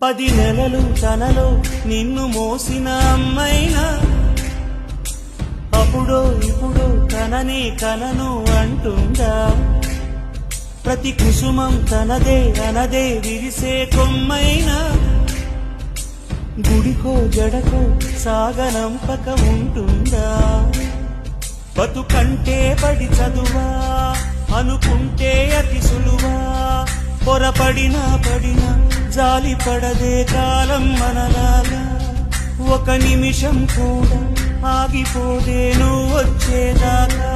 10 నెలలు తనలో నిన్ను మోసిన అమ్మైనా అప్పుడో ఇప్పుడో తననే కనను అంటుందా. ప్రతి కుసుమం తనదే అనదే విరిసే కొమ్మైనా గుడికో జడకో సాగనంపక ఉంటుందా. బతుకంటే పడి చదువా అనుకుంటే అతి సులువా. పొరపడినా పడినా జాలి పడదే కాలం మనలాగా. ఒక నిమిషం కూడా ఆగిపోదే నువ్వు వచ్చేదాకా.